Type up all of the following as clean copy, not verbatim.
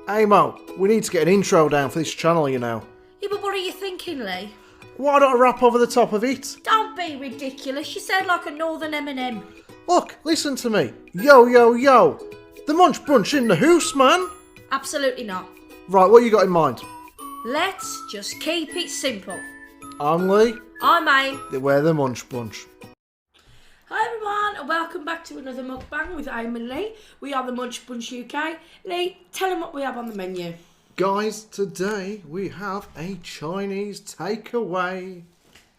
Hey Mo, we need to get an intro down for this channel, you know. Yeah, but what are you thinking, Leigh? Why don't I rap over the top of it? Don't be ridiculous. You sound like a northern M&M. Look, listen to me. Yo, yo, yo. The Munch Bunch in the house, man. Absolutely not. Right, what you got in mind? Let's just keep it simple. I'm Leigh. I'm Aim. We're the Munch Bunch. Hi everyone, and welcome back to another mukbang with Aim and Leigh. We are the Munch Bunch UK. Leigh, tell them what we have on the menu. Guys, today we have a Chinese takeaway.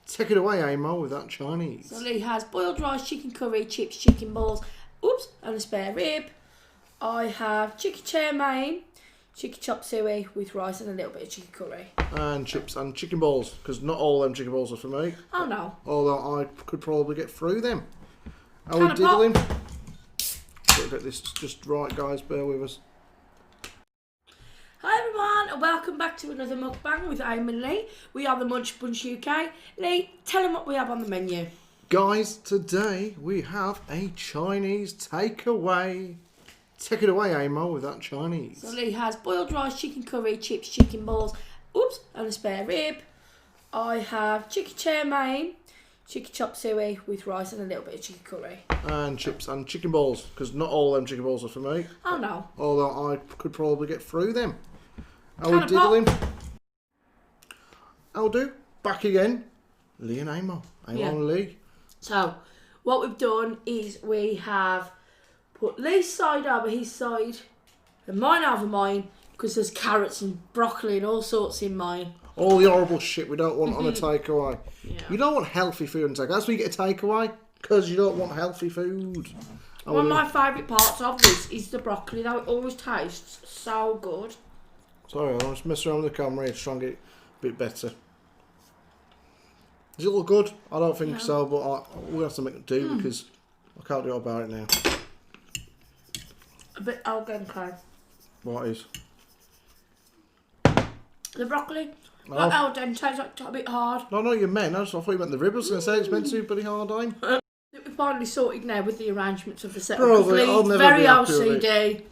Take it away, Amo, with that Chinese. So Leigh has boiled rice, chicken curry, chips, chicken balls, and a spare rib. I have chicken chow mein, chicken chop suey with rice and a little bit of chicken curry. And chips and chicken balls, because not all them chicken balls are for me. Oh no. Although I could probably get through them. Are Can we I diddling? Gotta get this just right, guys, bear with us. Hi everyone, and welcome back to another mukbang with Aim and Leigh. We are the Munch Bunch UK. Leigh, tell them what we have on the menu. Guys, today we have a Chinese takeaway. Take it away, Amo, with that Chinese. So Leigh has boiled rice, chicken curry, chips, chicken balls, and a spare rib. I have chicken chow mein, chicken chop suey with rice and a little bit of chicken curry. And chips and chicken balls, because not all them chicken balls are for me. Oh no. Although I could probably get through them. Are Can we I diddling? I'll do. Back again. Leigh and Amo. Amo and Leigh. So, what we've done is we have put Leigh's side over his side and mine over mine, because there's carrots and broccoli and all sorts in mine. All the horrible shit we don't want on a takeaway. Yeah. You don't want healthy food on takeaway. That's why you get a takeaway, because you don't want healthy food. One of my favourite parts of this is the broccoli, though it always tastes so good. Sorry, I was messing around with the camera here to try and get it a bit better. Does it look good? I don't think so, but we'll have to make it do because I can't do about it now. A bit al dente. What is? The broccoli, Oh. not al dente, it's like a bit hard. No, you meant. I thought you meant the rib. I was going to say it's meant to be pretty hard, Aim. We finally sorted now with the arrangements of the setup. Probably, I'll Leigh's never very be happy with OCD.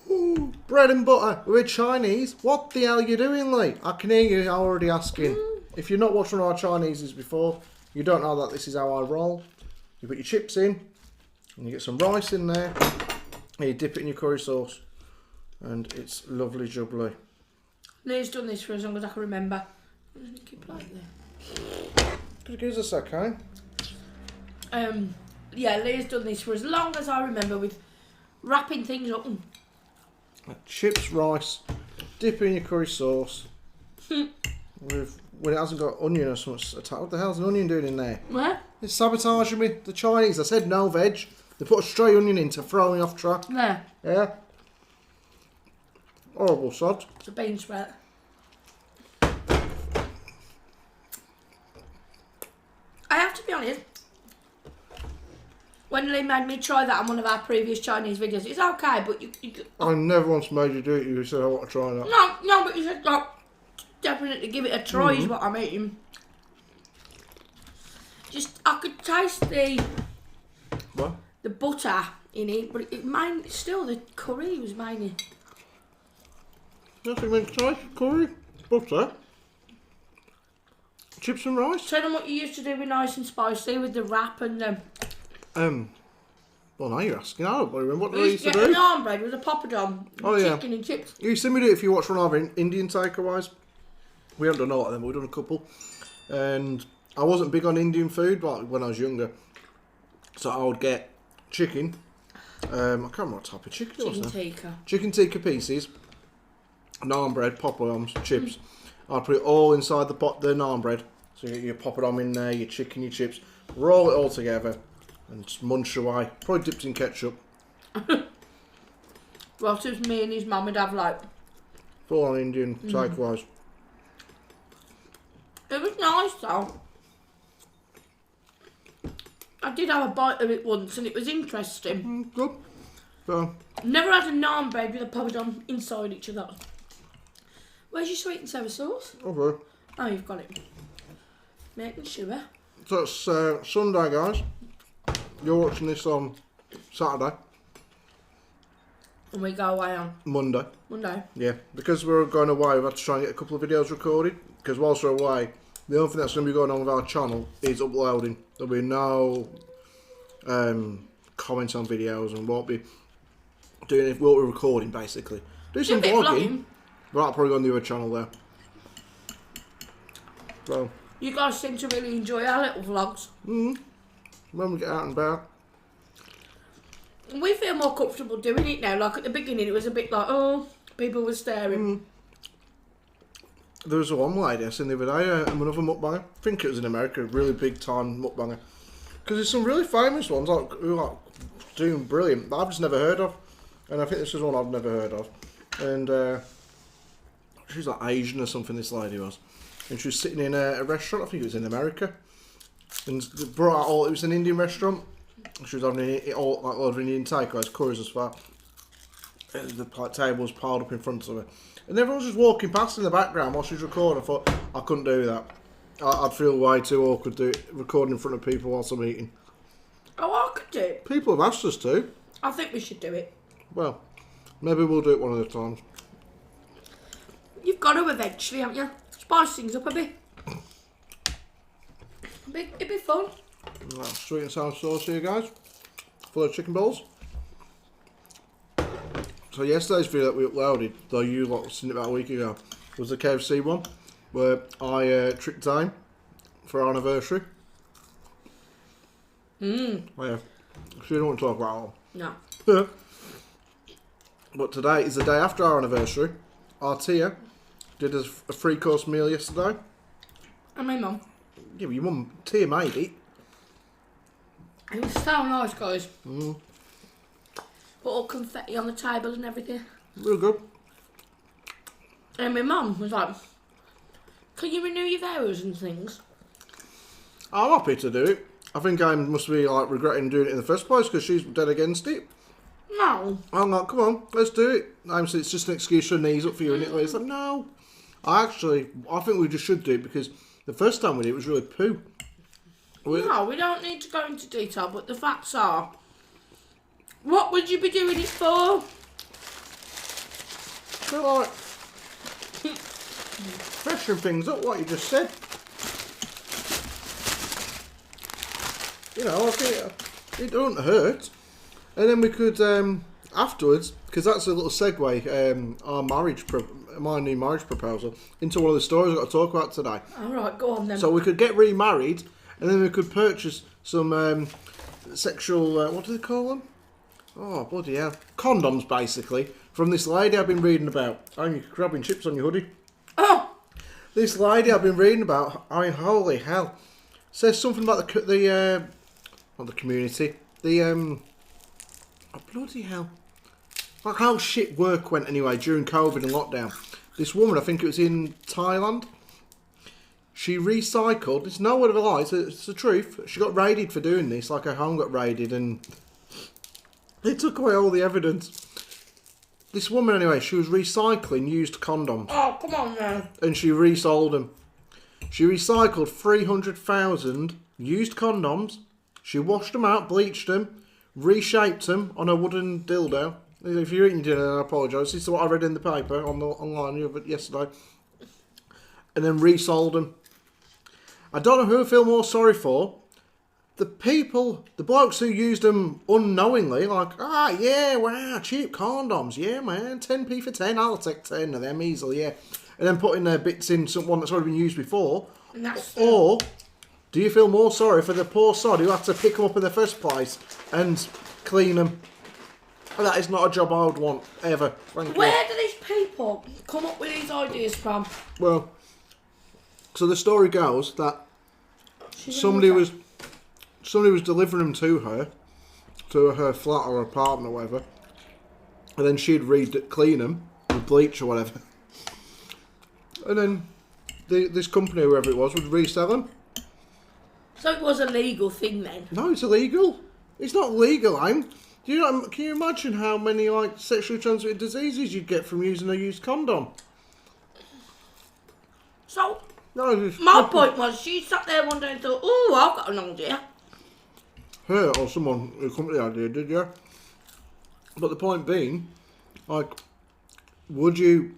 Ooh, bread and butter. We're Chinese. What the hell are you doing, Leigh? I can hear you already asking. If you're not watching our Chineses before, you don't know that this is how I roll. You put your chips in, and you get some rice in there, and you dip it in your curry sauce, and it's lovely jubbly. Leigh's done this for as long as I can remember. Keep like there. Just give us a sec, eh? Yeah, Leigh's done this for as long as I remember, with wrapping things up. Chips, rice, dip it in your curry sauce. When it hasn't got onion or something attached. What the hell's an onion doing in there? Where? It's sabotaging me. The Chinese. I said no veg. They put a stray onion in to throw me off track. There. Yeah. Horrible sod. It's a bean sprout. I have to be honest. When Leigh made me try that on one of our previous Chinese videos, it's okay, but you I never once made you do it. You said I want to try that. no, but you said like, definitely give it a try is what I'm eating. Just I could taste the butter in it, but still the curry was mainly. Nothing meant to try. Curry, butter, chips and rice. Tell them what you used to do with nice and spicy with the wrap and Well, now you're asking. I don't remember what we they used used to to get do. an arm bread with a poppadom, chicken and chips. You see me do it if you watch one of our Indian takeaways. We haven't done a lot of them, but we've done a couple. And I wasn't big on Indian food, but when I was younger. So I would get chicken. I can't remember what type of chicken it was. Chicken tikka. Chicken tikka pieces, naan bread, poppadoms, chips. I'd put it all inside the naan bread. So you get your poppadom in there, your chicken, your chips. Roll it all together and just munch away. Probably dipped in ketchup. Well, it was me and his mum would have like. Full on Indian takeaways. It was nice though. I did have a bite of it once and it was interesting. Good. So, Never had a naan bread with a poppadom inside each other. Where's your sweet and sour sauce? okay. Oh, you've got it. Making sure. So it's Sunday, guys. You're watching this on Saturday. And we go away on Monday. Monday. Yeah, because we're going away, we've had to try and get a couple of videos recorded. Because whilst we're away, the only thing that's going to be going on with our channel is uploading. There'll be no comments on videos and won't be doing what we're recording, basically. Do some vlogging. But that'll probably go on the other channel there. So, you guys seem to really enjoy our little vlogs. when we get out and about. We feel more comfortable doing it now. Like at the beginning, it was a bit like, oh, people were staring. There was one lady I seen the other day, another mukbanger. I think it was in America, a really big time mukbanger. Because there's some really famous ones who are doing brilliant that I've just never heard of. And I think this is one I've never heard of. And she's like Asian or something, this lady was. And she was sitting in a restaurant, I think it was in America. And they brought out all, it was an Indian restaurant. She was having all like loads of Indian takeaways, curries as well. And the tables piled up in front of her. And everyone was just walking past in the background while she was recording. I thought, I couldn't do that. I'd feel way too awkward recording in front of people whilst I'm eating. Oh, I could do it. People have asked us to. I think we should do it. Well, maybe we'll do it one of the times. You've got to eventually, haven't you? Spice things up a bit. It'd be fun. That's sweet and sour sauce here, guys. Full of chicken balls. So yesterday's video that we uploaded, though you lot seen it about a week ago, was the KFC one, where I tricked time for our anniversary. Oh yeah. So you don't want to talk about it all. No. But today is the day after our anniversary. Our Tia did a free course meal yesterday. And my mum. Yeah, but your mum, Tia made it. It was so nice, guys. Put all confetti on the table and everything. Real good. And my mum was like, can you renew your vows and things? I'm happy to do it. I think I must be like regretting doing it in the first place because she's dead against it. No. I'm like, come on, let's do it. It's just an excuse to knees up for you, isn't it? It's like, no. I think we just should do it because the first time we did it was really poo. No, we don't need to go into detail, but the facts are, what would you be doing it for? Feel like freshen things up, what you just said. You know, I think it don't hurt. And then we could, afterwards, because that's a little segue, my new marriage proposal, into one of the stories I've got to talk about today. Alright, go on then. So we could get remarried, and then we could purchase some sexual, what do they call them? Oh, bloody hell. Condoms, basically, from this lady I've been reading about. Oh, you're grabbing chips on your hoodie. Oh! This lady I've been reading about, I mean, holy hell. Says something about not the community, oh, bloody hell. Like how shit work went anyway during COVID and lockdown. This woman, I think it was in Thailand, she recycled, it's no word of a lie, it's the truth. She got raided for doing this, like her home got raided and they took away all the evidence. This woman anyway, she was recycling used condoms. Oh, come on now. And she resold them. She recycled 300,000 used condoms. She washed them out, bleached them, reshaped them on a wooden dildo. If you're eating dinner, I apologise. This is what I read in the paper online yesterday. And then resold them. I don't know who I feel more sorry for. The blokes who used them unknowingly, like, yeah, wow, cheap condoms, yeah, man, 10p for 10, I'll take 10 of them easily, yeah. And then putting their bits in one that's already been used before. Or do you feel more sorry for the poor sod who had to pick them up in the first place and clean them? That is not a job I would want, ever. Where do these people come up with these ideas from? Well, so the story goes that somebody was delivering them to her flat or apartment or whatever, and then she'd clean them with bleach or whatever, and then this company, whoever it was, would resell them. So it was a legal thing then? No, it's illegal. It's not legal, can you imagine how many like sexually transmitted diseases you'd get from using a used condom? So no, my point was, she sat there one day and thought, oh, I've got an idea. Her or someone who come up with the idea did, yeah. But the point being, Like, would you...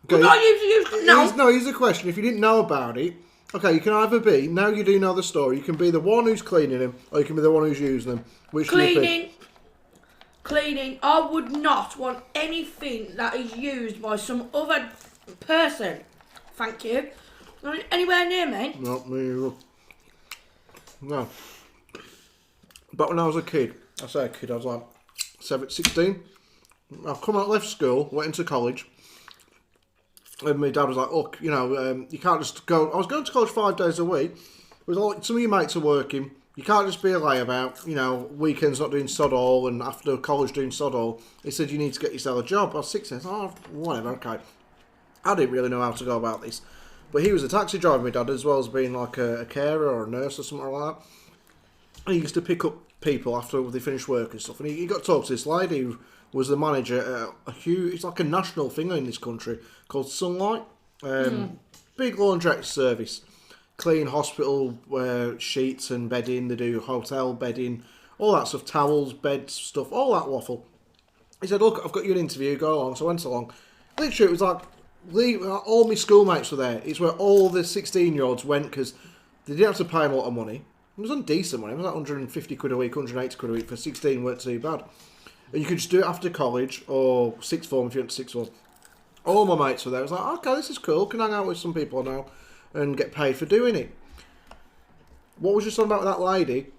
Would I use no. No, here's the question. If you didn't know about it, okay, you can either be, now you do know the story, you can be the one who's cleaning them, or you can be the one who's using them. Which do you pick? Cleaning. I would not want anything that is used by some other person. Thank you. Not anywhere near me. Not me either. No. But when I was a kid, I say a kid, I was like 16. I've come out, left school, went into college. And my dad was like, look, you know, you can't just go... I was going to college 5 days a week. It was like, some of your mates are working. You can't just be a layabout, you know, weekends not doing sod all and after college doing sod all. He said, you need to get yourself a job. I was 16. I said, oh, whatever, okay. I didn't really know how to go about this. But he was a taxi driver, my dad, as well as being like a carer or a nurse or something like that. And he used to pick up people after they finished work and stuff. And he got to talk to this lady who was the manager at a huge... It's like a national thing in this country called Sunlight. Big laundrette service. Clean hospital sheets and bedding. They do hotel bedding. All that stuff. Towels, beds, stuff. All that waffle. He said, look, I've got you an interview. Go along. So I went along. Literally, it was like... all my schoolmates were there. It's where all the 16-year-olds went because they didn't have to pay them a lot of money. It was on decent money. It was like 150 quid a week, 180 quid a week. For 16 weren't too bad. And you could just do it after college or sixth form if you went to sixth form. All my mates were there. I was like, okay, this is cool. Can hang out with some people now and get paid for doing it. What was just on about with that lady?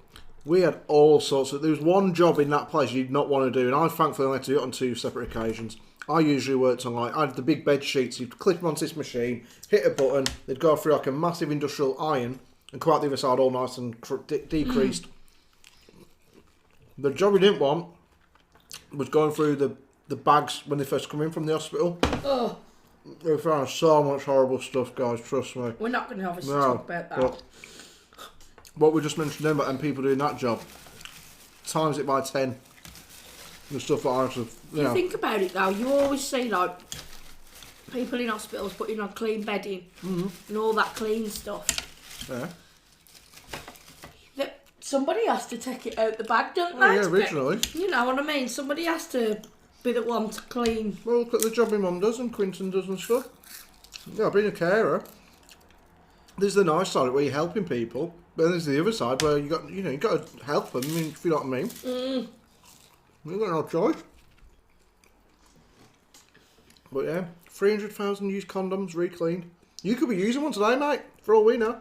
We had all sorts of... There was one job in that place you'd not want to do, and I thankfully only had to do it on 2 separate occasions. I usually worked on, like, I had the big bed sheets. You'd clip them onto this machine, hit a button, they'd go through like a massive industrial iron and come out the other side all nice and decreased. The job we didn't want was going through the bags when they first come in from the hospital. Oh. We found so much horrible stuff, guys, trust me. We're not going to obviously talk about that. But what we just mentioned then about them people doing that job, times it by 10. The stuff that I have to, you know. Think about it though, you always see like people in hospitals putting on clean bedding and all that clean stuff. Yeah. Somebody has to take it out the bag, don't they? Oh, yeah, originally. You know what I mean? Somebody has to be the one to clean. Well, look at the job my mum does and Quinton does and stuff. Yeah, being a carer, there's the nice side where you're helping people, but then there's the other side where you got to help them. I mean, if you know what I mean. You've got no choice. But yeah, 300,000 used condoms re-cleaned. You could be using one today, mate, for all we know.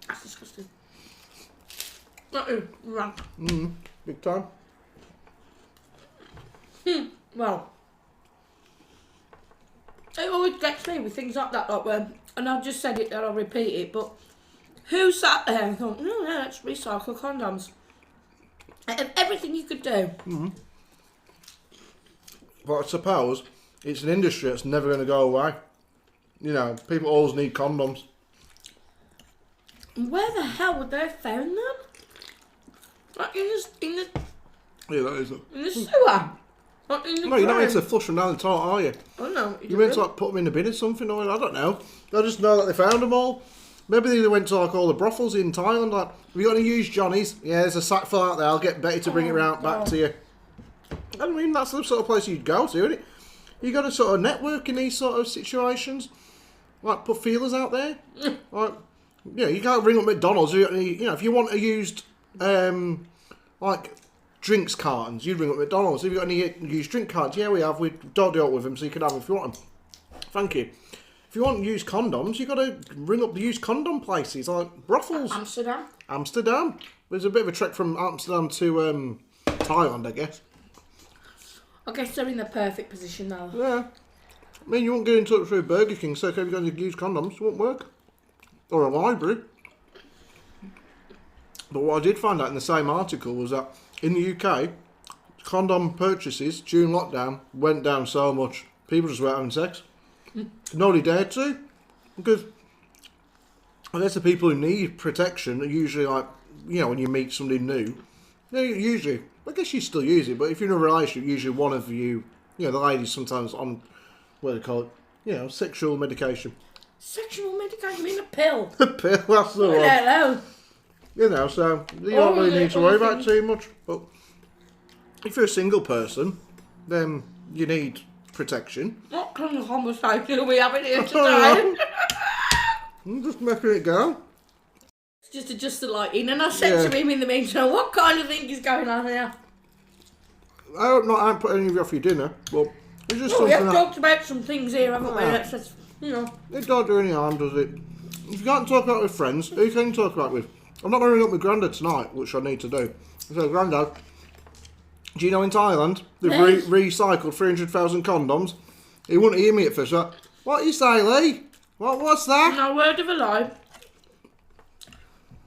That's disgusting. That is rank. Big time. Well, it always gets me with things like that, and I've just said it and I'll repeat it, but who sat there and thought, no, let's recycle condoms? Everything you could do. But I suppose it's an industry that's never going to go away. You know, people always need condoms. Where the hell would they have found them? Like in the Yeah, that is it. In the sewer? Like in the No, you're not meant to flush them down the toilet, are you? Oh no. You're meant to like, put them in the bin or something, or I don't know. I just know that they found them all. Maybe they went to like all the brothels in Thailand, like, have you got any used Johnnies? Yeah, there's a sack full out there, I'll get Betty to bring it round back to you. I mean, that's the sort of place you'd go to, isn't it? You got to sort of network in these sort of situations. Like, put feelers out there. Like, you know, you can't ring up McDonald's. You know, if you want a used, like, drinks cartons, you'd ring up McDonald's. Have you got any used drink cartons? Yeah, we have. We don't do it with them, so you can have them if you want them. Thank you. If you want used condoms, you got to ring up the used condom places, like brothels. Amsterdam. There's a bit of a trek from Amsterdam to Thailand, I guess. I guess they're in the perfect position now. Yeah. I mean, you won't get in touch with Burger King, so if you've got any used condoms, it won't work. Or a library. But what I did find out in the same article was that in the UK, condom purchases during lockdown went down so much. People just weren't having sex. Nobody dared to. Because I guess the people who need protection are usually like, you know, when you meet somebody new, usually, I guess you still use it, but if you're in a relationship, usually one of you, you know, the ladies sometimes on, what do they call it, you know, sexual medication. Sexual medication? You mean a pill? A pill, that's the one. Hello. You know, so you don't really need to worry about it too much. But if you're a single person, then you need protection. What kind of conversation are we having here today? I'm just making it go. Just adjust the lighting, and I said to him in the meantime, what kind of thing is going on here? I haven't put any of you off your dinner, but it's just Well, we something have talked about some things here, haven't we? Yeah. That's just, you know. It don't do any harm, does it? If you can't talk about it with friends, who can you talk about it with? I'm not going to ring up my granddad tonight, which I need to do. I said, Granddad, do you know in Thailand they've recycled 300,000 condoms? He wouldn't hear me at first. Like, what you say, Leigh? What's that? No word of a lie.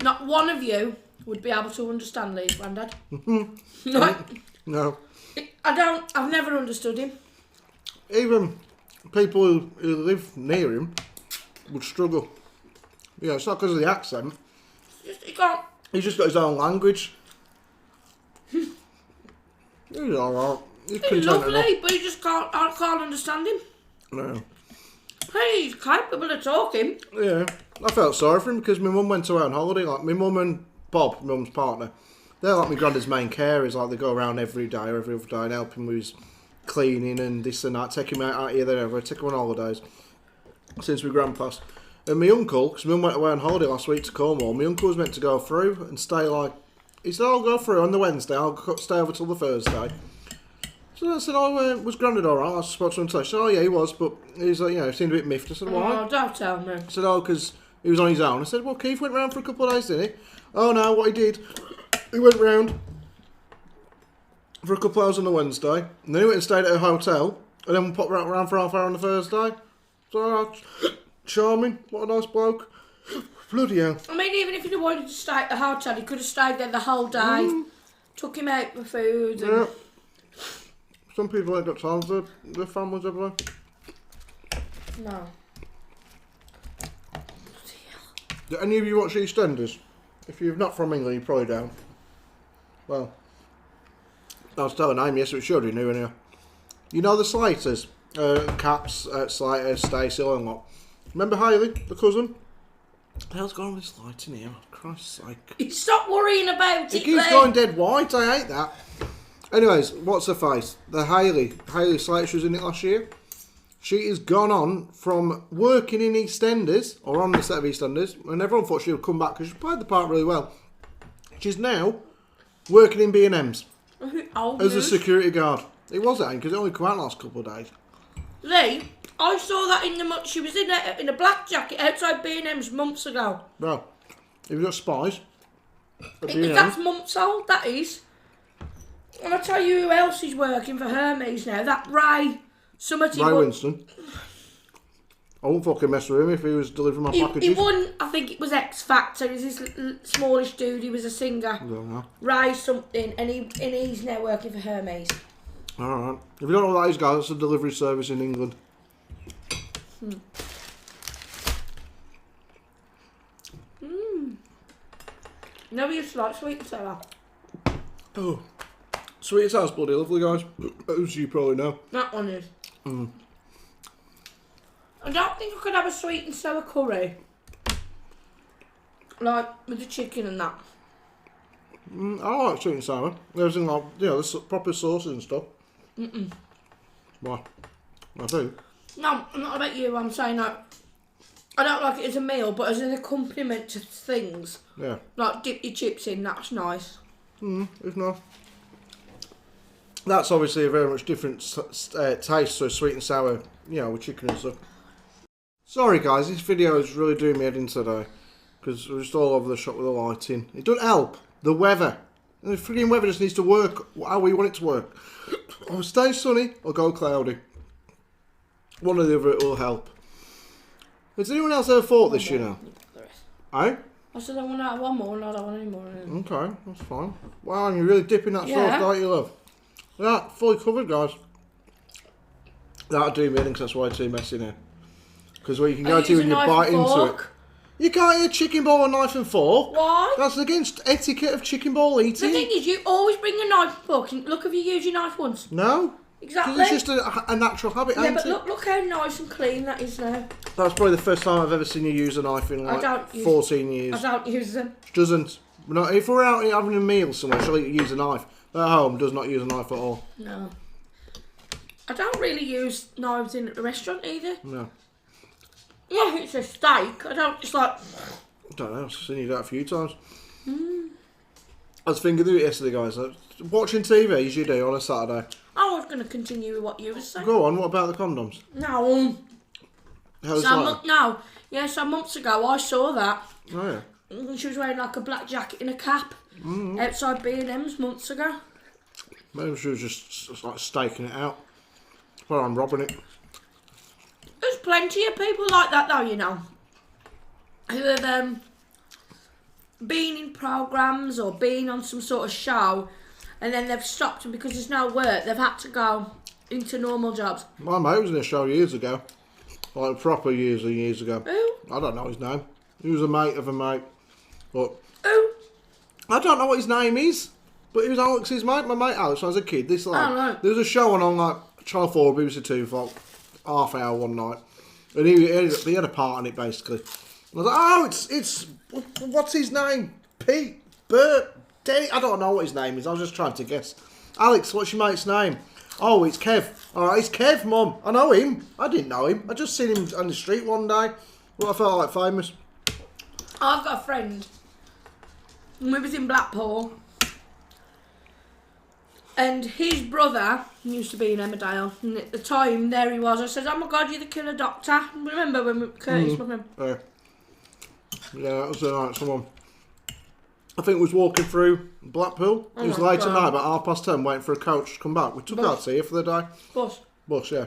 Not one of you would be able to understand Leigh's granddad. No. I've never understood him. Even people who live near him would struggle. Yeah, it's not because of the accent. He can't. He's just got his own language. He's alright. He's He's content lovely, enough. but I can't understand him. No. Hey, he's capable of talking. Yeah, I felt sorry for him because my mum went away on holiday. Like my mum and Bob, my mum's partner, they're like my granddad's main carers. Like they go around every day or every other day and help him with his cleaning and this and that. Take him out here, there, everywhere. Take him on holidays since my grandpa's. And my uncle, because my mum went away on holiday last week to Cornwall, my uncle was meant to go through and stay like. He said, I'll go through on the Wednesday. I'll stay over till the Thursday. So I said, was Grandad alright? I spoke to him today. She said, oh yeah, he was, but he's like, he seemed a bit miffed. I said, why? Oh, don't tell me. I said, because he was on his own. I said, well, Keith went round for a couple of days, didn't he? Oh no, what he did, he went round for a couple of hours on the Wednesday, and then he went and stayed at a hotel, and then popped round for half an hour on the Thursday. So, charming, what a nice bloke. Bloody hell. I mean, even if he'd wanted to stay at the hotel, he could have stayed there the whole day. Took him out for food. And... Yeah. Some people ain't got time for their families, have they? No. Do any of you watch EastEnders? If you're not from England, you probably don't. Well, I was telling Amy yesterday, she already knew anyhow. You know the Slaters? Caps, Slater, Stacey, all and what. Remember Hayley, the cousin? What the hell's going on with this light in here? Christ's sake. Stop worrying about it, It keeps going dead white, I hate that. Anyways, what's her face? The Hayley Slater, she was in it last year. She has gone on from working in EastEnders, or on the set of EastEnders, and everyone thought she would come back because she played the part really well. She's now working in B&M's as a security guard. It was that because it only come out last couple of days. Leigh, I saw that in the she was in a black jacket outside B&M's months ago. Well, you've got spies. That's months old, that is. And I'll tell you who else is working for Hermes now. That Ray Winston. I wouldn't fucking mess with him if he was delivering my packages. He won, I think it was X Factor. He was this smallish dude, he was a singer. I don't know. Ray something, and he's now working for Hermes. Alright. If you don't know what that is, guys, it's a delivery service in England. No, we used to like sweet and sour. Oh. Sweet and sour's bloody lovely, guys. As you probably know. That one is. I don't think I could have a sweet and sour curry. Like, with the chicken and that. I like sweet and sour. There's like, there's proper sauces and stuff. Why? I do. No, not about you, I'm saying that. I don't like it as a meal, but as an accompaniment to things. Yeah. Like, dip your chips in, that's nice. It's nice. That's obviously a very much different taste to a sweet and sour, with chicken and stuff. Sorry guys, this video is really doing me head in today. Because we're just all over the shop with the lighting. It doesn't help. The weather. The frigging weather just needs to work how we want it to work. Or stay sunny or go cloudy. One or the other, it will help. Has anyone else ever thought this, Eh? I said I want to have one more and I don't want any more. Okay, that's fine. Wow, and you're really dipping that sauce, don't you, love? Yeah, fully covered, guys. That'll do me, because that's why it's too messy now. Because what you can go to when you bite into it. You can't eat a chicken ball with a knife and fork. Why? That's against etiquette of chicken ball eating. The thing is, you always bring a knife and fork. Look, have you used your knife once? No. Exactly. Because it's just a natural habit, ain't but it? look how nice and clean that is now. That's probably the first time I've ever seen you use a knife in like 14 years. I don't use them. Doesn't. If we're out having a meal somewhere, she'll use a knife. At home, does not use a knife at all. No. I don't really use knives in at the restaurant either. No. Yeah, if it's a steak. I don't just like... I don't know, I've seen you do that a few times. I was thinking of it yesterday, guys. Watching TV as you do on a Saturday. I was going to continue with what you were saying. Go on, what about the condoms? No. How's So, that? some months ago I saw that. Oh, yeah. And she was wearing like a black jacket and a cap outside B&M's months ago. Maybe she was just like staking it out. Well, I'm robbing it. There's plenty of people like that though, you know, who have been in programmes or been on some sort of show and then they've stopped and because there's no work, they've had to go into normal jobs. My mate was in a show years ago. Like proper years and years ago. Who? I don't know his name. He was a mate of a mate. But Who? I don't know what his name is. But he was Alex's mate. My mate Alex, when I was a kid. This like, Oh, right. There was a show on like Channel 4, BBC 2 for like half an hour one night. And he had a part in it basically. And I was like, oh, it's what's his name? Pete, Bert, Denny. I don't know what his name is. I was just trying to guess. Alex, what's your mate's name? Oh, it's Kev. Alright, it's Kev, Mum. I know him. I didn't know him. I just seen him on the street one day. Well, I felt like famous. I've got a friend. We was in Blackpool. And his brother used to be in Emmerdale. And at the time, there he was. I said, oh my God, you're the killer doctor. Remember when Curtis was him? Yeah, that was like someone. I think was walking through Blackpool. It was my late at God. night, about 10:30, waiting for a coach to come back. We took out here for the day. Bus, yeah.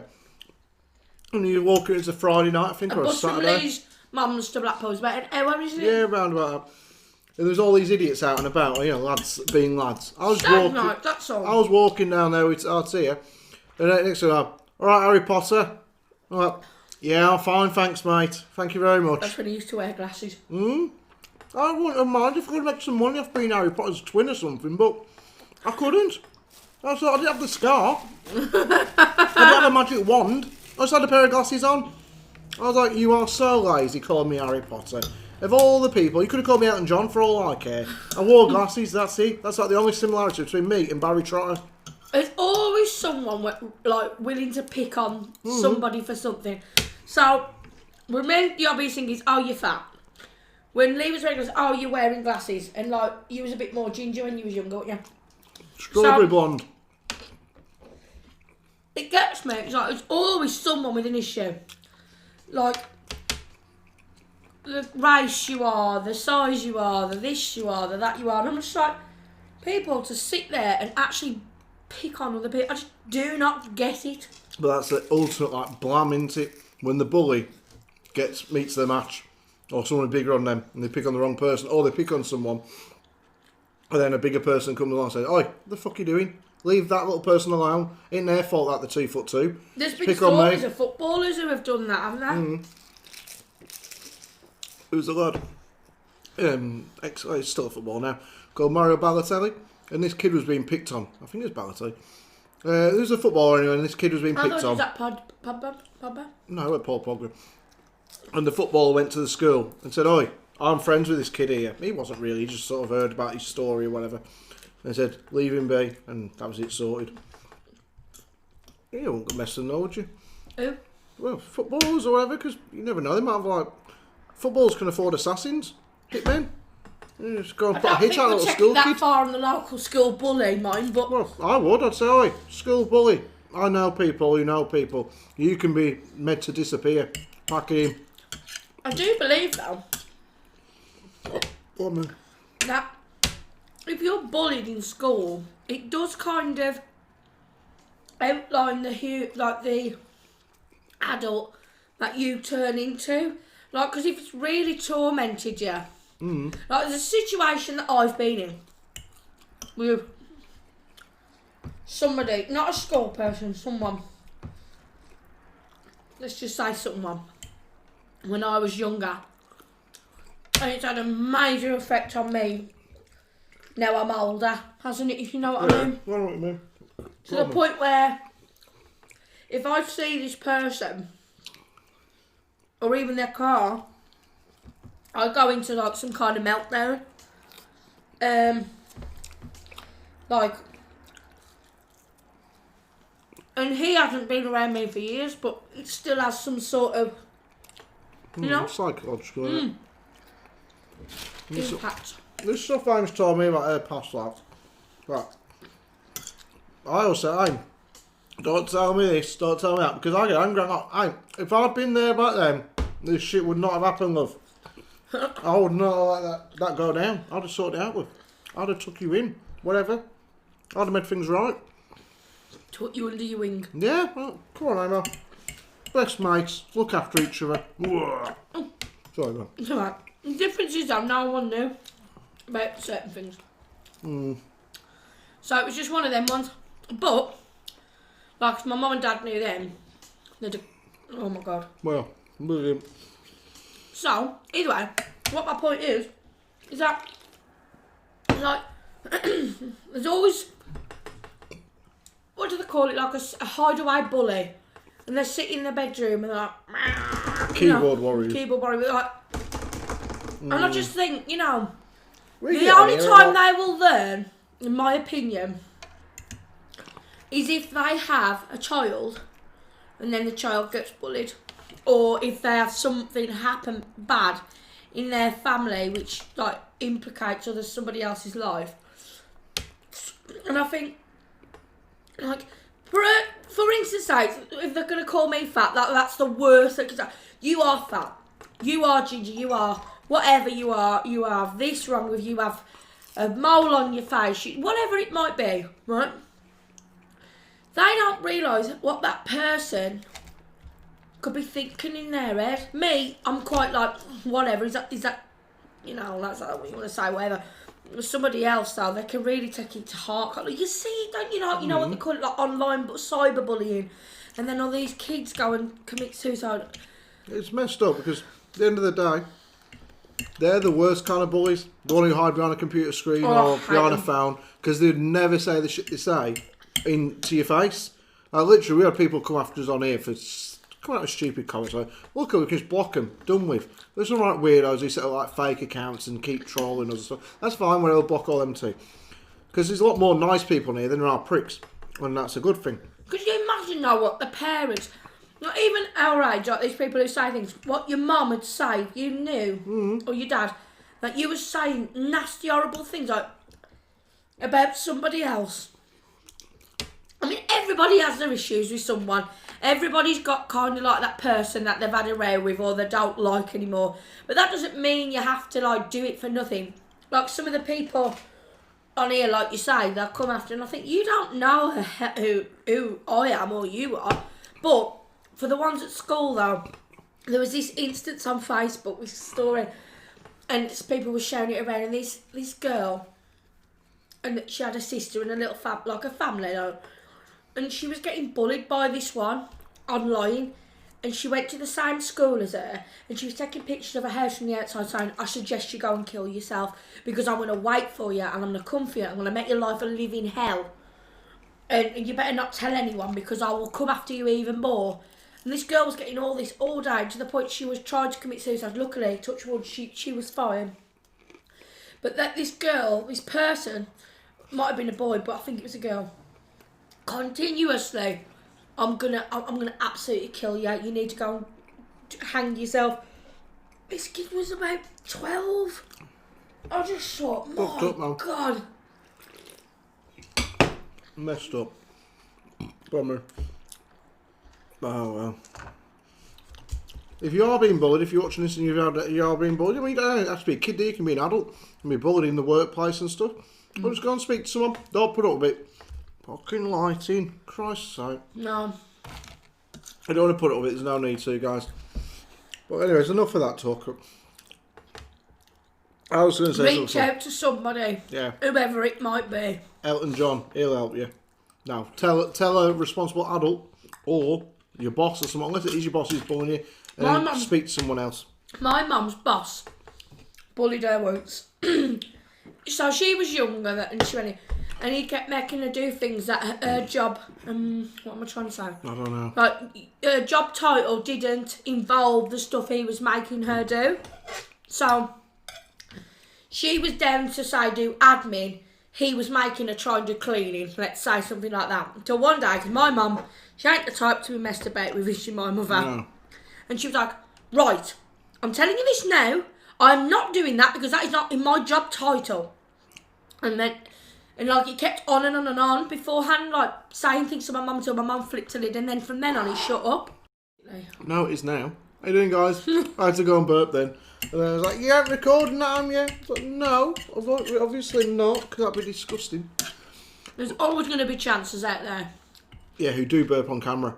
And you walk it, it's a Friday night, I think, or a bus from Saturday. Leigh's mum's to Blackpool is about an hour, isn't it? Yeah, round about that. And there's all these idiots out and about, you know, lads being lads. I was Stag walking. night, that's all. I was walking down there with Artia, and next to her, all right, Harry Potter. I'm like, yeah, I'm fine, thanks, mate. Thank you very much. That's when he used to wear glasses. I wouldn't have minded if I could make some money off being Harry Potter's twin or something, but I couldn't. I thought I didn't have the scar. I didn't have a magic wand. I just had a pair of glasses on. I was like, you are so lazy calling me Harry Potter. Of all the people, you could have called me Elton John for all I care. I wore glasses, that's it. That's like the only similarity between me and Barry Trotter. There's always someone like willing to pick on somebody for something. So, when the obvious thing is, oh, you're fat. When Leigh was wearing glasses, oh, you're wearing glasses. And like, you was a bit more ginger when you was younger, weren't you? Strawberry blonde. It gets me. It's like, there's always someone with an issue. Like, the race you are, the size you are, the this you are, the that you are. And I'm just like, people to sit there and actually pick on other people, I just do not get it. But that's the ultimate like blam, isn't it? When the bully meets their match, or someone bigger on them, and they pick on the wrong person, or they pick on someone, and then a bigger person comes along and says, "Oi, what the fuck are you doing? Leave that little person alone. Ain't their fault that they're 2'2". There's been stories of footballers who have done that, haven't they? Who's a lad? He's still a football now, called Mario Balotelli, and this kid was being picked on. I think it's Balotelli. There's a footballer anyway, and this kid was being picked on. I thought it was that Pogba? No, it was Paul Pogba. And the footballer went to the school and said, "Oi, I'm friends with this kid here." He wasn't really, he just sort of heard about his story or whatever. And said, "Leave him be," and that was it, sorted. You wouldn't mess with them, would you? Who? Well, footballers or whatever, because you never know, they might have like... Footballers can afford assassins, hitmen. You just go and put a hit on a little school that kid. far on the local school bully, mine, but... Well, I would, I'd say, "Oi, school bully. I know people who know people. You can be made to disappear. Pack him." I do believe, though, Woman. that if you're bullied in school, it does kind of outline the adult that you turn into. Like, because if it's really tormented you, like there's a situation that I've been in with somebody, not a school person, someone. Let's just say someone. When I was younger, and it's had a major effect on me. Now I'm older, hasn't it? If you know what I mean. I know what you mean. To the point where, if I see this person, or even their car, I go into like some kind of meltdown. And he hasn't been around me for years, but it still has some sort of, you know, psychological impact. This stuff Aim's told me about her past life. Right. I also say, don't tell me this, don't tell me that, because I get angry. If I'd been there back then, this shit would not have happened, love. I would not let that go down. I'd have sorted it out with. I'd have took you in, whatever. I'd have made things right. Took you under your wing. Yeah, well, come on, Emma. Best mates, look after each other. Sorry, man. It's alright. The difference is that no one knew about certain things. So it was just one of them ones. But, like, my mum and dad knew them. Oh my god. Well, brilliant. So, either way, what my point is that, like, there's always, what do they call it, like a hideaway bully. And they're sitting in their bedroom and they're like, Keyboard warriors. Keyboard warriors, like, and I just think, you know, We the get only here time a lot. they will learn, in my opinion, is if they have a child and then the child gets bullied, or if they have something happen bad in their family which like implicates somebody else's life. And I think, like, for instance, like, if they're gonna call me fat, that's the worst. Because you are fat, you are ginger, you are whatever you are. You have this wrong with you. Have a mole on your face, whatever it might be, right? They don't realise what that person could be thinking in their head. Me, I'm quite like, whatever, is that, you know, that's what you want to say, whatever. Somebody else, though, they can really take it to heart. Like, you see, don't you know what they call it, like online cyberbullying, and then all these kids go and commit suicide. It's messed up because at the end of the day, they're the worst kind of bullies. The one who hide behind a computer screen or behind a phone, because they'd never say the shit they say into your face. Literally, we had people come after us on here for coming out with stupid comments like, look, we can just block them, done with. There's some right weirdos who set up like fake accounts and keep trolling us and stuff. That's fine, we'll block all them too. Because there's a lot more nice people in here than there are pricks, and that's a good thing. Could you imagine now what the parents, not even our age, like these people who say things, what your mum would say if you knew, or your dad, that you were saying nasty, horrible things like about somebody else. I mean, everybody has their issues with someone. Everybody's got kind of like that person that they've had a row with or they don't like anymore. But that doesn't mean you have to like do it for nothing. Like some of the people on here, like you say, they'll come after, and I think you don't know who I am or you are. But for the ones at school though, there was this instance on Facebook with a story, and people were sharing it around, and this girl, and she had a sister and a little like a family, like, and she was getting bullied by this one online, and she went to the same school as her, and she was taking pictures of her house from the outside saying, I suggest you go and kill yourself because I'm going to wait for you and I'm going to come for you. I'm going to make your life a living hell. And you better not tell anyone because I will come after you even more. And this girl was getting all this all day to the point she was trying to commit suicide. Luckily, touch wood, she was fine. But that this girl, this person, might have been a boy, but I think it was a girl, continuously, I'm gonna absolutely kill you. You need to go and hang yourself. This kid was about 12. I just thought, my God. Messed up. Bummer. Oh well. If you are being bullied, if you're watching this and you are being bullied, I mean, you don't have to be a kid, you can be an adult. You can be bullied in the workplace and stuff. But just go and speak to someone. Don't put up with it. Fucking lighting. Christ's sake. No. I don't want to put up with it, there's no need to, guys. But anyways, enough of that talk. I was going to say reach out to somebody. Yeah. Whoever it might be. Elton John, he'll help you. Now, tell a responsible adult or your boss or someone, unless it is your boss who's bullying you, and then speak to someone else. My mum's boss bullied her once. So she was younger and she went, and he kept making her do things that her job, what am I trying to say? I don't know. Like, her job title didn't involve the stuff he was making her do. So, she was down to say do admin, he was making her try and do cleaning, let's say something like that. Until one day, because my mum, she ain't the type to be messed about with, is she, my mother? No. And she was like, right, I'm telling you this now, I'm not doing that because that is not in my job title. And then, and like, he kept on and on and on beforehand, like, saying things to my mum until my mum flipped a lid, and then from then on, he shut up. No, it is now. How you doing, guys? I had to go and burp then. And then I was like, you ain't recording that, am you? I was like, no, obviously not, because that'd be disgusting. There's always going to be chances out there. Yeah, who do burp on camera.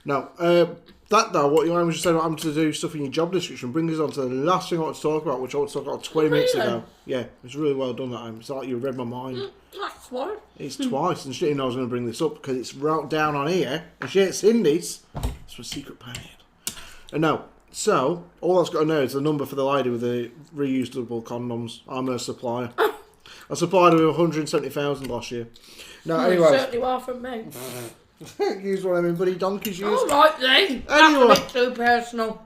Now, that though, what you was just saying about having to do stuff in your job description brings us on to the last thing I want to talk about, which I want to talk about 20 minutes ago. Yeah, it's really well done that time. It's like you read my mind. That's why. It's twice, and she didn't know I was going to bring this up because it's wrote down on here, and she ain't seen this. It's for secret paid. And no, so, all I've got to know is the number for the lady with the reusable condoms. I'm her supplier. I supplied her with 170,000 last year. No, anyway. Certainly well from me. Use what I mean, buddy. Donkeys use. All right, then. Anyway. That's a bit too personal.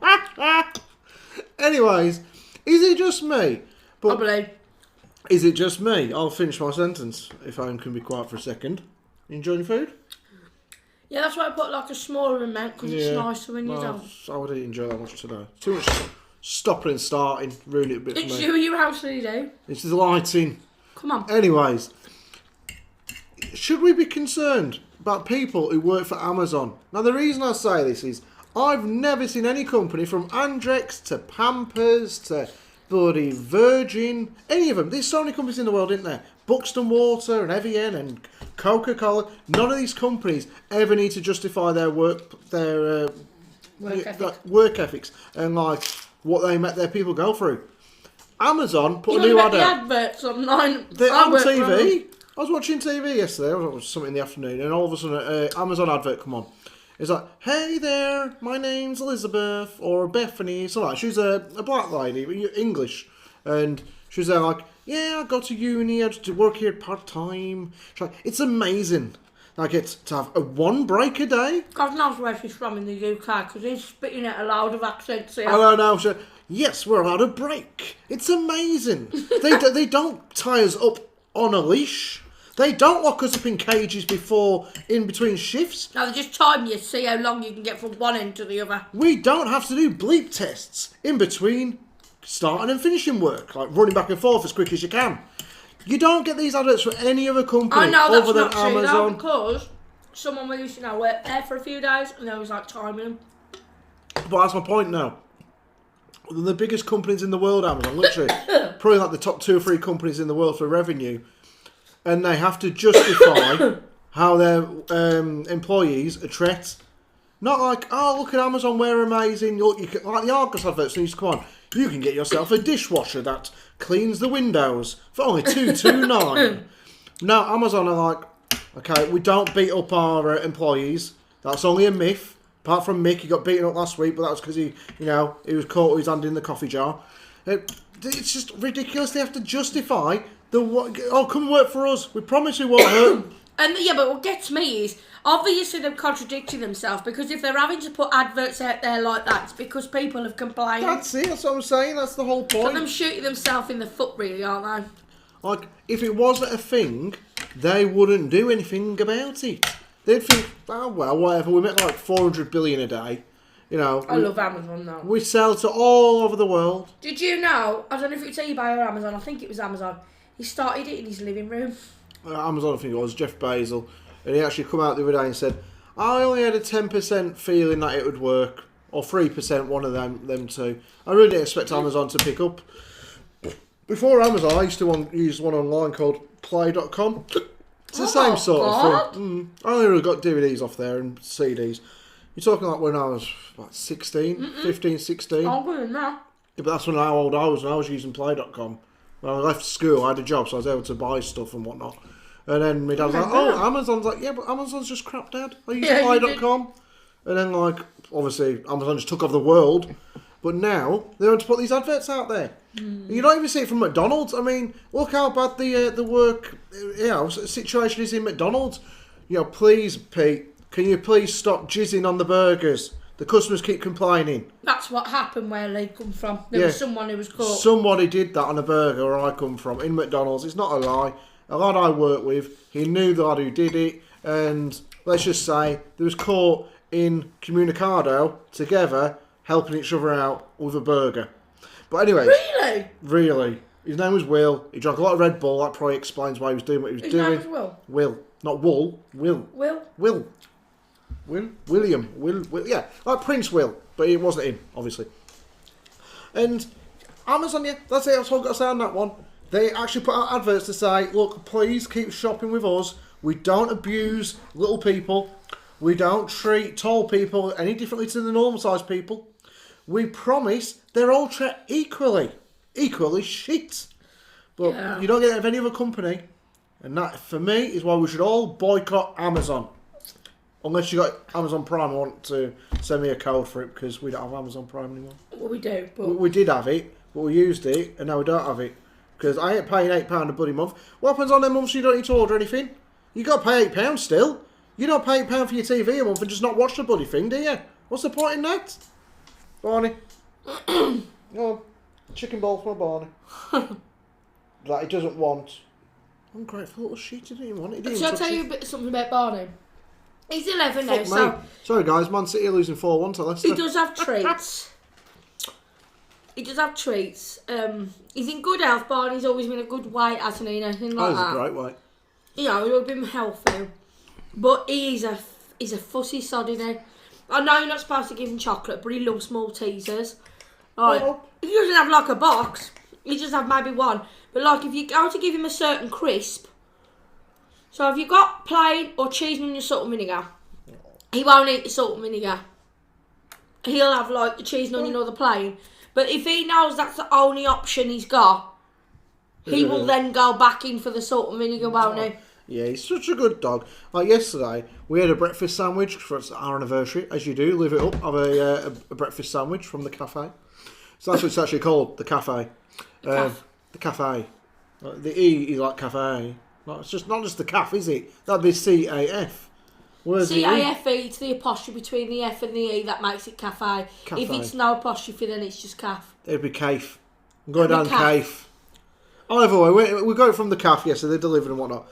Anyways, is it just me? Probably. Is it just me? I'll finish my sentence if I can be quiet for a second. You enjoying your food? Yeah, that's why I put like a smaller amount because it's nicer when you don't. I wouldn't enjoy that much today. Too much stopping and starting, ruined it a bit for me. It's you, your house, Leigh. It's the lighting. Come on. Anyways, should we be concerned about people who work for Amazon? Now, the reason I say this is I've never seen any company from Andrex to Pampers to bloody Virgin, any of them. There's so many companies in the world, isn't there? Buxton Water and Evian and Coca-Cola. None of these companies ever need to justify their work ethics and like what they make their people go through. Amazon put a new ad out. The adverts online. They're on TV. I was watching TV yesterday. I was watching something in the afternoon, and all of a sudden, an Amazon advert come on. It's like, "Hey there, my name's Elizabeth or Bethany." So like, she's a black lady, English, and she's there like, "Yeah, I go to uni. I just work here part time." She's like, "It's amazing. I get to have one break a day." God knows where she's from in the UK because he's spitting out a load of accents here. I don't know. She's like, "Yes, we're allowed a break. It's amazing. They don't tie us up on a leash. They don't lock us up in cages in between shifts. No, they just time you to see how long you can get from one end to the other. We don't have to do bleep tests in between starting and finishing work, like running back and forth as quick as you can. You don't get these adverts for any other company other than Amazon. Because someone was, worked there for a few days and they was like timing them. But that's my point now. The biggest companies in the world, Amazon, literally, probably like the top 2 or 3 companies in the world for revenue, and they have to justify how their employees are treated. Not like, oh, look at Amazon, we're amazing. You can, like the Argos adverts used to come on. You can get yourself a dishwasher that cleans the windows for only $229. Now, Amazon are like, okay, we don't beat up our employees. That's only a myth. Apart from Mick, he got beaten up last week, but that was because he was caught with his hand in the coffee jar. It's just ridiculous. They have to justify come and work for us. We promise we won't hurt. And but what gets me is obviously they're contradicting themselves because if they're having to put adverts out there like that, it's because people have complained. That's it. That's what I'm saying. That's the whole point. So them shooting themselves in the foot, really, aren't they? Like, if it wasn't a thing, they wouldn't do anything about it. They'd think, oh well, whatever. We make like 400 billion a day. I love Amazon now. We sell to all over the world. Did you know? I don't know if it's eBay or Amazon. I think it was Amazon. He started it in his living room. Amazon, I think it was Jeff Bezos, and he actually come out the other day and said, "I only had a 10% feeling that it would work, or 3%, one of them two. I really didn't expect Amazon to pick up." Before Amazon, I used to use one online called Play.com. It's the same sort of thing. I only really got DVDs off there and CDs. You're talking like when I was, 15, 16? Older than that. Yeah, but that's how old I was when I was using Play.com. When I left school, I had a job, so I was able to buy stuff and whatnot. And then my dad was like, oh, Amazon's like, yeah, but Amazon's just crap, Dad. I use Play.com. And then, obviously, Amazon just took over the world. But now, they want to put these adverts out there. You don't even see it from McDonald's. I mean, look how bad the work situation is in McDonald's. Please, Pete, can you please stop jizzing on the burgers? The customers keep complaining. That's what happened where Leigh come from. There was someone who was caught. Somebody did that on a burger where I come from, in McDonald's. It's not a lie. a lad I work with, he knew the lad who did it, and let's just say they was caught in Communicado together, helping each other out with a burger. But anyway, really, his name was Will. He drank a lot of Red Bull. That probably explains why he was doing what he was doing. His name was Will. Will, not Wool. Will. William. Will. Yeah, like Prince Will, but it wasn't him, obviously. And Amazon, yeah, that's it. That's all I've got to say on that one. They actually put out adverts to say, look, please keep shopping with us. We don't abuse little people. We don't treat tall people any differently to the normal sized people. We promise they're all treated equally. Equally shit. But you don't get it of any other company. And that, for me, is why we should all boycott Amazon. Unless you got Amazon Prime, I want to send me a code for it because we don't have Amazon Prime anymore. Well, we do. But... We did have it, but we used it, and now we don't have it. Because I ain't paying £8 a bloody month. What happens on them months you don't need to order anything? You got to pay £8 still. You don't pay £8 for your TV a month and just not watch the bloody thing, do you? What's the point in that? Barney. Oh, chicken ball for Barney. That he doesn't want. Ungrateful little shit, he didn't even want it. Shall I tell you something about Barney? He's 11 now, so... Sorry guys, Man City are losing 4-1 to Leicester. He does have treats. He's in good health. Barney's always been a good weight, hasn't he? Anything like that. He's a great weight. You know, he's been healthy. But he's a fussy sod, isn't he? I know you're not supposed to give him chocolate, but he loves Maltesers. Right. Oh. He doesn't have like a box. He just have maybe one. But like if you go to give him a certain crisp, so if you've got plain or cheese and your salt and vinegar, he won't eat the salt and vinegar. He'll have like the cheese and onion or the plain. But if he knows that's the only option he's got, he will then go back in for the salt and vinegar, won't he? Yeah, he's such a good dog. Like yesterday, we had a breakfast sandwich for our anniversary. As you do, live it up. Have a breakfast sandwich from the cafe. So that's what it's actually called, the cafe. The cafe. The E is like cafe. It's just not just the calf, is it? That'd be C-A-F. Where's C-A-F-E, it's the apostrophe between the F and the E that makes it cafe. If it's no apostrophe, then it's just calf. It'd be cafe. I'm going down cafe. Either way, we got it from the calf yesterday, they delivered and whatnot.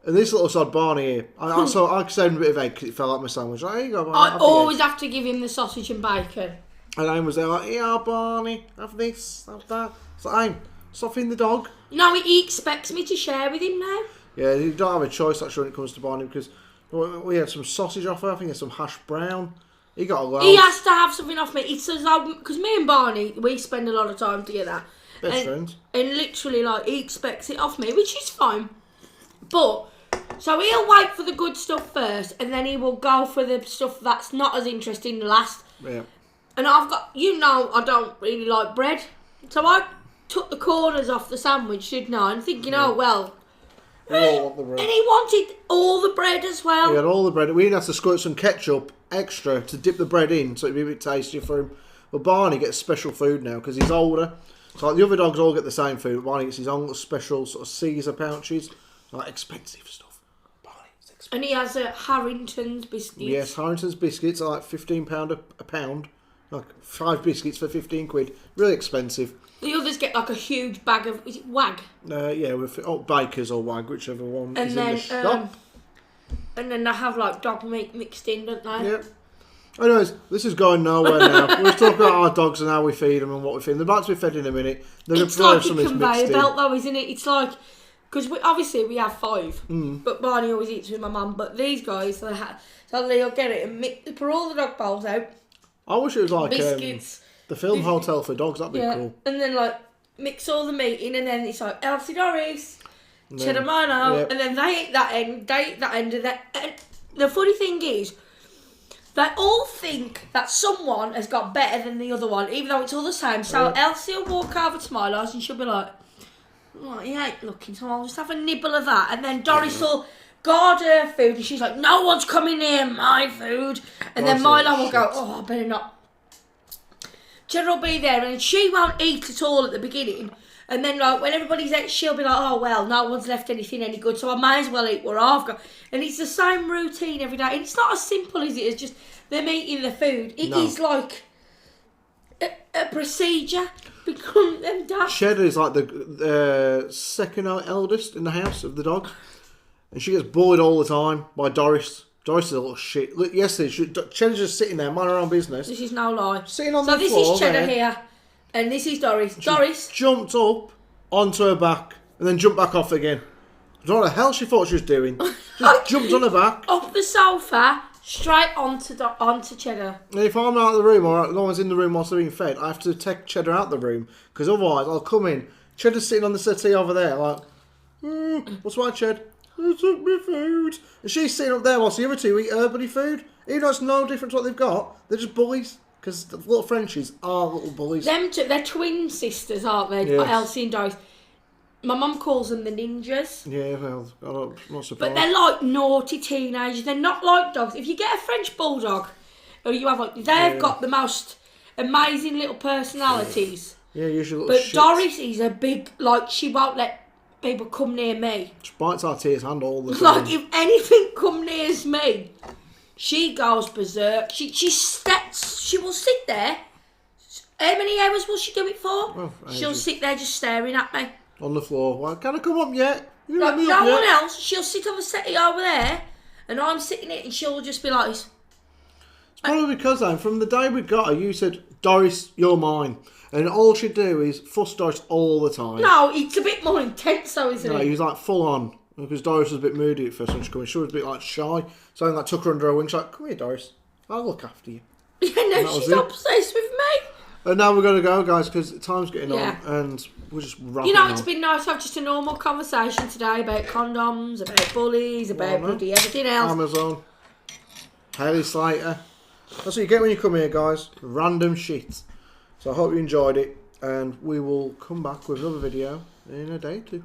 And this little sod Barney here, I saved a bit of egg because it fell out my sandwich. Like, here you go, Barney. I always have to give him the sausage and bacon. And Aim was there like, yeah, Barney, have this, have that. So Aim, stop feeding the dog. No, he expects me to share with him now. Yeah, you don't have a choice actually when it comes to Barney because we had some sausage off her, I think there's some hash brown. He got a lot. He has to have something off me. It's as because me and Barney, we spend a lot of time together. Best friends. And literally, like, he expects it off me, which is fine. But, so he'll wait for the good stuff first, and then he will go for the stuff that's not as interesting last. Yeah. And I've got, I don't really like bread. So I took the corners off the sandwich, didn't I? And thinking, oh, well. We all want the bread. And he wanted all the bread as well. He had all the bread. We didn't have to squirt some ketchup extra to dip the bread in so it'd be a bit tastier for him. But Barney gets special food now because he's older. So like the other dogs all get the same food. But Barney gets his own little special sort of Caesar pouches. Like expensive stuff. Barney's expensive. And he has Harrington's biscuits. Yes, Harrington's biscuits are like £15 a pound. Like 5 biscuits for 15 quid. Really expensive. The others get like a huge bag of, is it Wag? Yeah, with Bakers or Wag, whichever one and is then, in the shop. And then they have like dog meat mixed in, don't they? Yeah. Anyways, this is going nowhere now. We're talking about our dogs and how we feed them and what we feed them. They're about to be fed in a minute. It's like a conveyor belt though, isn't it? It's like, because obviously we have 5, but Barney always eats with my mum. But these guys, so they'll get it and put all the dog bowls out. I wish it was like biscuits. The film Hotel for Dogs. That'd be cool. And then like mix all the meat in, and then it's like Elsie Doris, cheddar mano, and then they eat that end, and that. And the funny thing is, they all think that someone has got better than the other one, even though it's all the same. So Elsie will walk over to Milo's and she'll be like, "Oh, he ain't looking, so I'll just have a nibble of that." And then Doris will guard her food, and she's like, "No one's coming near my food." And then Milo will go, "Oh, I better not." Cheddar will be there, and she won't eat at all at the beginning. And then, like, when everybody's out, she'll be like, "Oh, well, no one's left anything any good, so I may as well eat what I've got." And it's the same routine every day. And it's not as simple as it is just them eating the food. It is like a procedure. become them daft. Cheddar is like the second eldest in the house of the dog. And she gets bullied all the time by Doris. Doris is a little shit. Look, yesterday, Cheddar's just sitting there, minding her own business. This is no lie. Sitting on the floor. So this is Cheddar there. here, and this is Doris. Doris Jumped up onto her back and then jumped back off again. I don't know what the hell she thought she was doing. Just jumped on her back. Off the sofa, straight onto Cheddar. And if I'm out of the room or no one's in the room whilst they're being fed, I have to take Cheddar out of the room because otherwise I'll come in. Cheddar's sitting on the settee over there like, what's my Ched? They took me food. And she's sitting up there whilst the other two eat her bloody food. Even though it's no different to what they've got, they're just bullies. Because the little Frenchies are little bullies. Them two, they're twin sisters, aren't they? Yes. Elsie and Doris. My mum calls them the ninjas. Yeah, well, I'm not surprised. But they're like naughty teenagers. They're not like dogs. If you get a French bulldog, or you have like, they've got the most amazing little personalities. Yeah, usually little But shits. Doris is a big, like, she won't let people come near me. She bites our tears hand all the time. Like, if anything come near me, she goes berserk. She will sit there. How many hours will she do it for? Oh, She'll ages. sit there just staring at me. On the floor. Well, can I come up yet? You Like, let me no up one yet? else. She'll sit on the settee over there, and I'm sitting it, and she'll just be like this. It's probably because then, from the day we got her, you said, Doris, you're mine. And all she'd do is fuss Doris all the time. No, it's a bit more intense though, isn't No, it? he was like full on. Because Doris was a bit moody at first when she came in. She was a bit like shy. So I like took her under her wing. She's like, come here, Doris. I'll look after you. Yeah, no, she's obsessed with me. And now we're going to go, guys, because time's getting Yeah. on. And we're just wrapping You know, on. it's been nice to have just a normal conversation today about condoms, about bullies, about bloody everything else. Amazon. Haley Slater. That's what you get when you come here, guys. Random shit. So I hope you enjoyed it. And we will come back with another video in a day or two.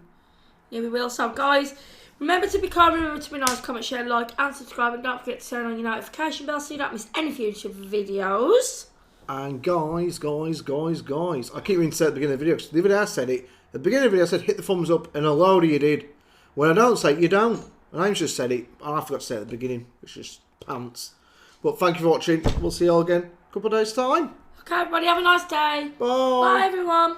Yeah, we will. So, guys, remember to be kind, remember to be nice, comment, share, like, and subscribe. And don't forget to turn on your notification bell so you don't miss any future videos. And guys, I keep meaning to say at the beginning of the video, because the video I said it. At the beginning of the video I said hit the thumbs up, and a load of you did. When I don't say it, you don't. And I just said it, and I forgot to say it at the beginning, which is just pants. But thank you for watching. We'll see you all again in a couple of days' time. Okay, everybody, have a nice day. Bye. Bye, everyone.